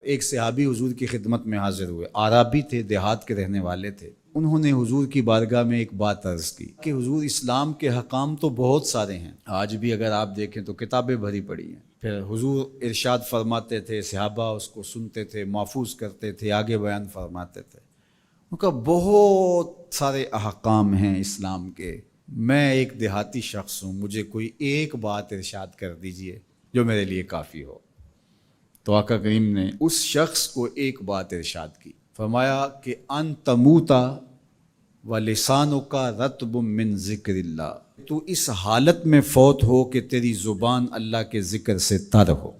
ایک صحابی حضور کی خدمت میں حاضر ہوئے، عربی تھے، دیہات کے رہنے والے تھے۔ انہوں نے حضور کی بارگاہ میں ایک بات عرض کی کہ حضور اسلام کے حکام تو بہت سارے ہیں، آج بھی اگر آپ دیکھیں تو کتابیں بھری پڑی ہیں۔ پھر حضور ارشاد فرماتے تھے، صحابہ اس کو سنتے تھے، محفوظ کرتے تھے، آگے بیان فرماتے تھے۔ ان کا بہت سارے احکام ہیں اسلام کے، میں ایک دیہاتی شخص ہوں، مجھے کوئی ایک بات ارشاد کر دیجئے جو میرے لیے کافی ہو۔ تو آقا کریم نے اس شخص کو ایک بات ارشاد کی، فرمایا کہ ان تموتا و لسانک رطب من ذکر اللہ، تو اس حالت میں فوت ہو کہ تیری زبان اللہ کے ذکر سے تر ہو۔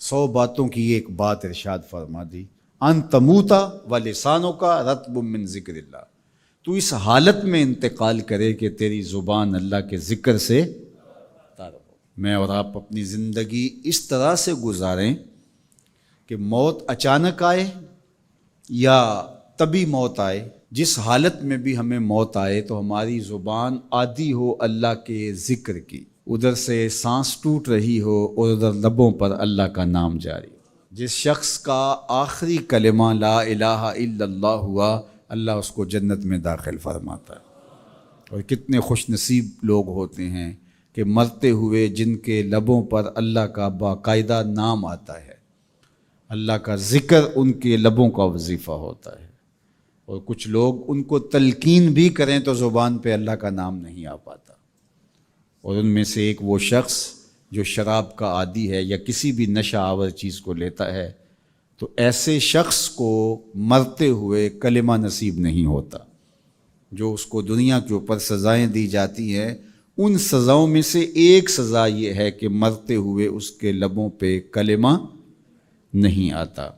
100 باتوں کی ایک بات ارشاد فرما دی، ان تموتا و لسانک رطب من ذکر اللہ، تو اس حالت میں انتقال کرے کہ تیری زبان اللہ کے ذکر سے تر ہو۔ میں اور آپ اپنی زندگی اس طرح سے گزاریں کہ موت اچانک آئے یا طبی موت آئے، جس حالت میں بھی ہمیں موت آئے تو ہماری زبان عادی ہو اللہ کے ذکر کی، ادھر سے سانس ٹوٹ رہی ہو اور ادھر لبوں پر اللہ کا نام جاری ہو۔ جس شخص کا آخری کلمہ لا الہ الا اللہ ہوا، اللہ اس کو جنت میں داخل فرماتا ہے۔ اور کتنے خوش نصیب لوگ ہوتے ہیں کہ مرتے ہوئے جن کے لبوں پر اللہ کا باقاعدہ نام آتا ہے، اللہ کا ذکر ان کے لبوں کا وظیفہ ہوتا ہے۔ اور کچھ لوگ ان کو تلقین بھی کریں تو زبان پہ اللہ کا نام نہیں آ پاتا۔ اور ان میں سے ایک وہ شخص جو شراب کا عادی ہے یا کسی بھی نشہ آور چیز کو لیتا ہے، تو ایسے شخص کو مرتے ہوئے کلمہ نصیب نہیں ہوتا۔ جو اس کو دنیا کے اوپر سزائیں دی جاتی ہیں، ان سزاؤں میں سے ایک سزا یہ ہے کہ مرتے ہوئے اس کے لبوں پہ کلمہ نہیں آتا۔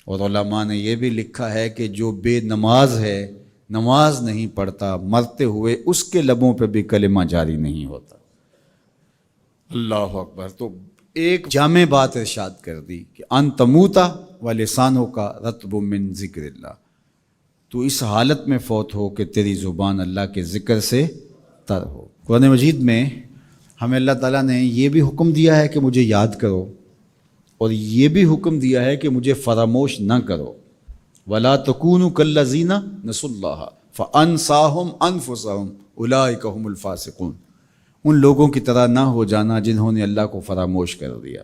اور علماء نے یہ بھی لکھا ہے کہ جو بے نماز ہے، نماز نہیں پڑھتا، مرتے ہوئے اس کے لبوں پہ بھی کلمہ جاری نہیں ہوتا۔ اللہ اکبر۔ تو ایک جامع بات ارشاد کر دی کہ ان تموتا و لسانک رطب من ذکر اللہ، تو اس حالت میں فوت ہو کہ تیری زبان اللہ کے ذکر سے تر ہو۔ قرآن مجید میں ہمیں اللہ تعالیٰ نے یہ بھی حکم دیا ہے کہ مجھے یاد کرو، اور یہ بھی حکم دیا ہے کہ مجھے فراموش نہ کرو۔ وَلَا تَكُونُوا كَالَّذِينَ نَسُوا اللَّهَ فَأَنسَاهُمْ أَنفُسَهُمْ أُولَٰئِكَ هُمُ الْفَاسِقُونَ، ان لوگوں کی طرح نہ ہو جانا جنہوں نے اللہ کو فراموش کر دیا،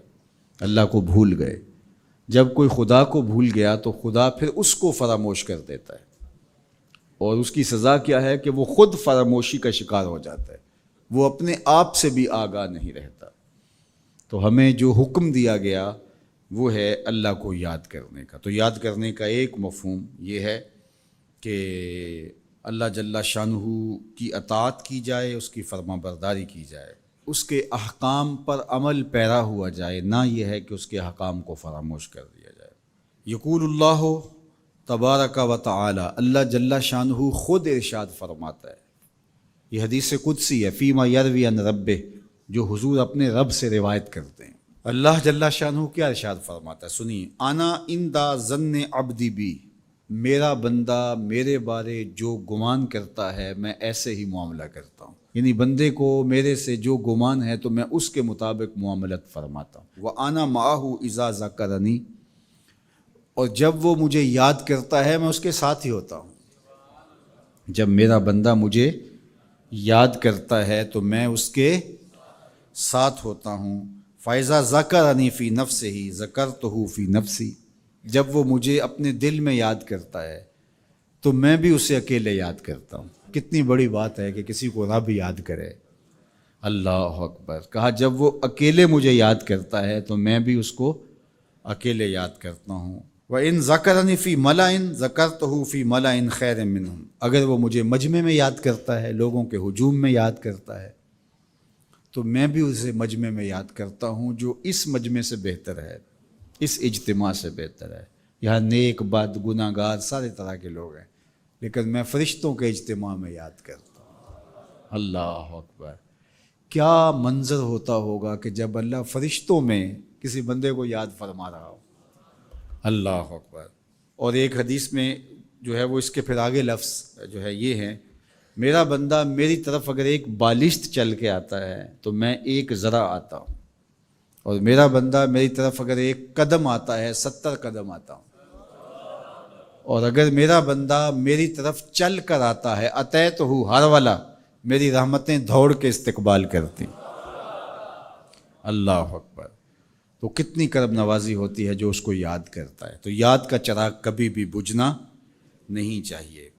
اللہ کو بھول گئے۔ جب کوئی خدا کو بھول گیا تو خدا پھر اس کو فراموش کر دیتا ہے، اور اس کی سزا کیا ہے کہ وہ خود فراموشی کا شکار ہو جاتا ہے، وہ اپنے آپ سے بھی آگاہ نہیں رہتا۔ تو ہمیں جو حکم دیا گیا وہ ہے اللہ کو یاد کرنے کا۔ تو یاد کرنے کا ایک مفہوم یہ ہے کہ اللہ جل شانہ کی اطاعت کی جائے، اس کی فرما برداری کی جائے، اس کے احکام پر عمل پیرا ہوا جائے، نہ یہ ہے کہ اس کے احکام کو فراموش کر دیا جائے۔ یقول اللہ تبارک و تعالی، اللہ جل شانہ خود ارشاد فرماتا ہے، یہ حدیث قدسی ہے، فیما یروی عن ربہ، جو حضور اپنے رب سے روایت کرتے ہیں۔ اللہ جل شانہ کیا ارشاد فرماتا ہے، سنیے، انا عند ظن عبدی بی، میرا بندہ میرے بارے جو گمان کرتا ہے میں ایسے ہی معاملہ کرتا ہوں، یعنی بندے کو میرے سے جو گمان ہے تو میں اس کے مطابق معاملت فرماتا ہوں۔ وَأَنَا مَعَهُ إِذَا ذَكَرَنِي، اور جب وہ مجھے یاد کرتا ہے میں اس کے ساتھ ہی ہوتا ہوں۔ جب میرا بندہ مجھے یاد کرتا ہے تو میں اس کے ساتھ ہوتا ہوں۔ فَإِذَا ذَكَرَنِي فِي نَفْسِهِ ذَكَرْتُهُ فِي نَفْسِي، جب وہ مجھے اپنے دل میں یاد کرتا ہے تو میں بھی اسے اکیلے یاد کرتا ہوں۔ کتنی بڑی بات ہے کہ کسی کو رب یاد کرے، اللہ اکبر۔ کہا جب وہ اکیلے مجھے یاد کرتا ہے تو میں بھی اس کو اکیلے یاد کرتا ہوں۔ وَإِن ذَكَرَنِي فِي مَلَئٍ ذَكَرْتُهُ فِي مَلَئٍ خَيْرٍ مِّنْهُمْ، اگر وہ مجھے مجمع میں یاد کرتا ہے، لوگوں کے ہجوم میں یاد کرتا ہے، تو میں بھی اسے مجمع میں یاد کرتا ہوں جو اس مجمع سے بہتر ہے، اس اجتماع سے بہتر ہے۔ یہاں نیک بد گناہ گار سارے طرح کے لوگ ہیں، لیکن میں فرشتوں کے اجتماع میں یاد کرتا ہوں۔ اللہ اکبر۔ کیا منظر ہوتا ہوگا کہ جب اللہ فرشتوں میں کسی بندے کو یاد فرما رہا ہو، اللہ اکبر۔ اور ایک حدیث میں جو ہے وہ اس کے پھر آگے لفظ جو ہے یہ ہے، میرا بندہ میری طرف اگر ایک بالشت چل کے آتا ہے تو میں ایک ذرا آتا ہوں، اور میرا بندہ میری طرف اگر ایک قدم آتا ہے 70 قدم آتا ہوں، اور اگر میرا بندہ میری طرف چل کر آتا ہے اتیت ہو ہر والا، میری رحمتیں دوڑ کے استقبال کرتی۔ اللہ اکبر۔ تو کتنی کرم نوازی ہوتی ہے جو اس کو یاد کرتا ہے۔ تو یاد کا چراغ کبھی بھی بجھنا نہیں چاہیے۔